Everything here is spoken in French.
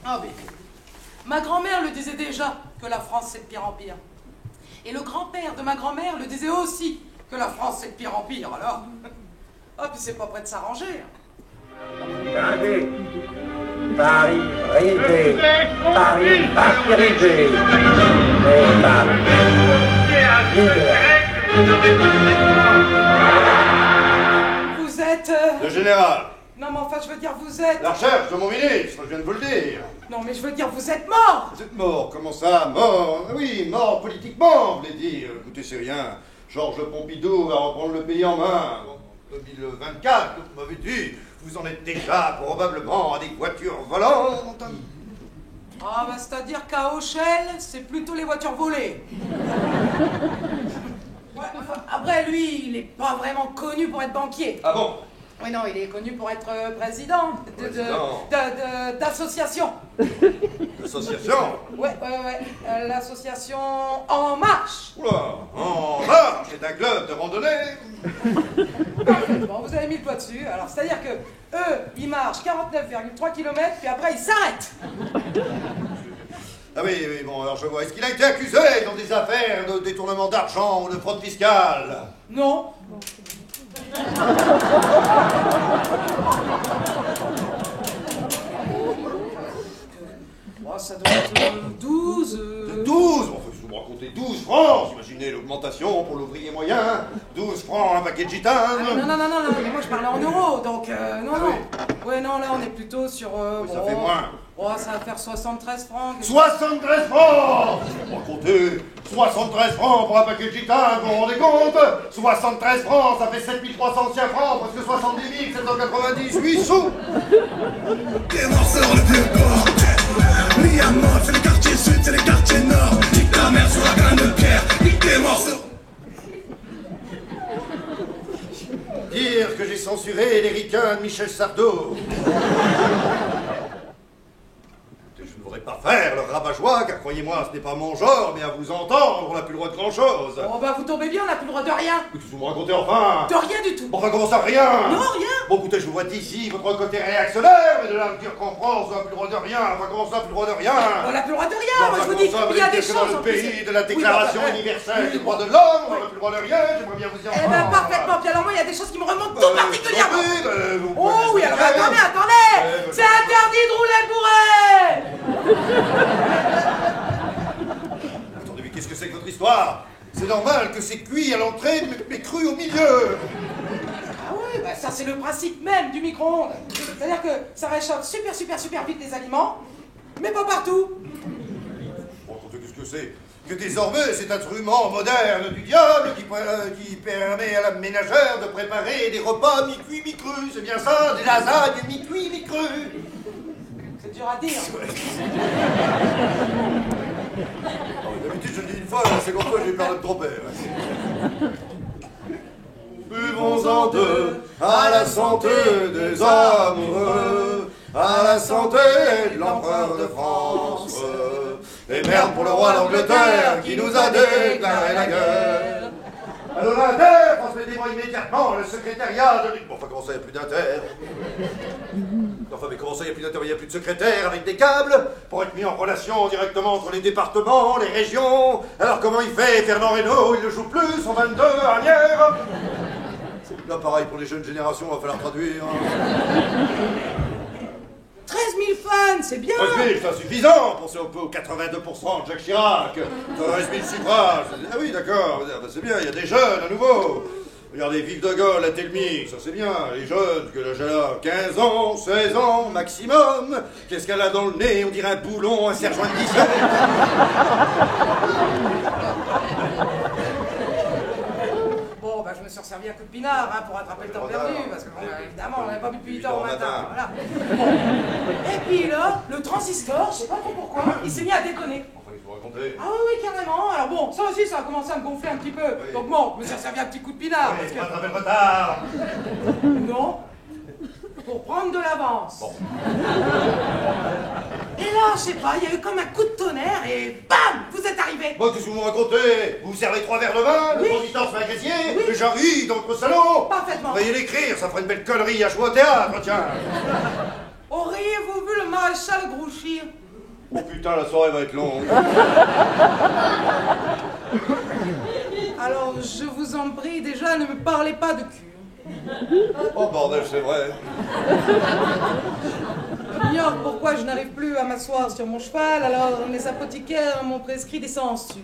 Ah oui. Ma grand-mère le disait déjà, que la France c'est le pire empire. Et le grand-père de ma grand-mère le disait aussi, que la France c'est le pire empire, alors. Ah, puis c'est pas prêt de s'arranger. Regardez, Paris brisé, Paris martyrisé, et Paris Vous êtes... Le général. Non mais enfin je veux dire vous êtes... La recherche de mon ministre, je viens de vous le dire. Non mais je veux dire vous êtes mort. Vous êtes mort, comment ça? Mort? Oui, mort politiquement, vous voulez dire. Écoutez, c'est rien. Georges Pompidou va reprendre le pays en main. En 2024, vous m'avez dit, vous en êtes déjà probablement à des voitures volantes. Ah bah c'est-à-dire qu'à Auchel, c'est plutôt les voitures volées. Ouais, enfin, après lui, il est pas vraiment connu pour être banquier. Ah bon? Oui non, il est connu pour être président d'association. L'association? Ouais, l'association En Marche. Oula, En Marche, c'est un club de randonnée. Bon, vous avez mis le poids dessus. Alors, c'est-à-dire que eux, ils marchent 49,3 km, puis après, ils s'arrêtent. Ah oui, oui, bon, alors je vois. Est-ce qu'il a été accusé dans des affaires de détournement d'argent ou de fraude fiscale? Non. Oh, ça doit être 12. 12? Enfin, vous me racontez 12 francs. Imaginez l'augmentation pour l'ouvrier moyen. 12 francs un paquet de gitanes. Ah, non, mais moi je parlais en euros, donc non, Ah non. oui. Ouais, non, là on est plutôt sur. Oui, ça fait moins. Oh, ça va faire 73 francs. 73 francs! Vous me racontez 73 francs pour un paquet de gitanes, vous vous rendez compte? 73 francs, ça fait 7300 anciens francs, presque 70 798 sous! Les morceaux le vieux corps. Mis à mort, c'est les quartiers sud, c'est les quartiers nord. Nique la mer sur la graine de pierre. Nique les morceaux. Dire que j'ai censuré les ricains de Michel Sardou. Je ne voudrais pas faire le rabat-joie, car croyez-moi, ce n'est pas mon genre, mais à vous entendre, on n'a plus le droit de grand-chose. Oh, bah vous tombez bien, on n'a plus le droit de rien. Qu'est-ce que vous me racontez enfin? De rien du tout. Enfin, comment ça, rien? Non, rien. Bon, écoutez, je vous vois d'ici, votre côté réactionnaire, mais de là à me dire qu'en France, on n'a plus le droit de rien. Enfin, comment ça, plus le droit de rien? On n'a plus le droit de rien. Bon, Moi je enfin, vous dis, comment ça, il y a vous des dites que choses dans en le plus. pays de la Oui, Déclaration bah, universelle oui, des bon. droits de l'homme, on Oui. n'a plus le droit de rien, j'aimerais bien vous y Eh entendre. ben parfaitement. Puis alors moi, il y a des choses qui me remontent tout particulièrement. Oui, vous Oh pouvez oui, alors m'expliquer. attendez. Ouais, C'est interdit de rouler bourré. Attendez, mais qu'est-ce que c'est que votre histoire? C'est normal que c'est cuit à l'entrée, mais cru au milieu. Ah oui, bah ça c'est le principe même du micro-ondes. C'est-à-dire que ça réchauffe super vite les aliments, mais pas partout. Bon, attendez, qu'est-ce que c'est? Que désormais, cet instrument moderne du diable qui permet à la ménagère de préparer des repas mi-cuits, mi-crus. C'est bien ça? Des lasagnes mi-cuits, mi-crus. C'est dur à dire. D'habitude, je le dis une fois, la seconde fois, j'ai peur de me tromper. Buvons-en deux, à la santé des amoureux, à la santé de l'empereur de France. Et merde pour le roi d'Angleterre qui nous a déclaré la guerre. Alors l'Inter, transmettez-moi immédiatement le secrétariat de... Bon, enfin, comment ça, il n'y a plus d'Inter? Enfin, mais comment ça, il n'y a plus d'Inter? Il n'y a plus de secrétaire avec des câbles pour être mis en relation directement entre les départements, les régions. Alors comment il fait, Fernand Reynaud? Il ne joue plus, son 22 arrière. Là, pareil, pour les jeunes générations, il va falloir traduire. 13 000 fans, c'est bien. 13 000, c'est insuffisant. Pensez un peu aux 82% de Jacques Chirac. 13 000 suffrages. Ah oui, d'accord. Ben, c'est bien, il y a des jeunes à nouveau. Regardez, Vive de Gaulle à Telmy, ça c'est bien. Les jeunes, que l'âge elle a 15 ans, 16 ans maximum. Qu'est-ce qu'elle a dans le nez? On dirait un boulon, un sergent de 17. Bon, bah je me suis resservi un coup de pinard pour rattraper le temps perdu, parce que bon, évidemment, on n'avait pas bu depuis 8 heures au matin. Voilà. Bon. Et puis là, le transistor, je sais pas trop pourquoi, il s'est mis à déconner. Enfin, il faut raconter. Ah oui, carrément. Alors bon, ça aussi, ça a commencé à me gonfler un petit peu. Oui. Donc bon, je me suis servi un petit coup de pinard. Allez, rattrapez le retard. Non, pour prendre de l'avance. Bon. Et là, je sais pas, il y a eu comme un coup de tonnerre et bam, vous êtes arrivé. Bon, qu'est-ce que vous me racontez? Vous servez 3 verres de vin, Oui. le transistor se met à casier, Oui. et j'arrive dans votre salon. Parfaitement. Veuillez l'écrire, ça fera une belle connerie à jouer au théâtre, tiens. Auriez-vous vu le maréchal Grouchy? Oh putain, la soirée va être longue. Alors, je vous en prie, déjà, ne me parlez pas de cure. Oh bordel, c'est vrai. J'ignore pourquoi je n'arrive plus à m'asseoir sur mon cheval, alors les apothicaires m'ont prescrit des sangsues.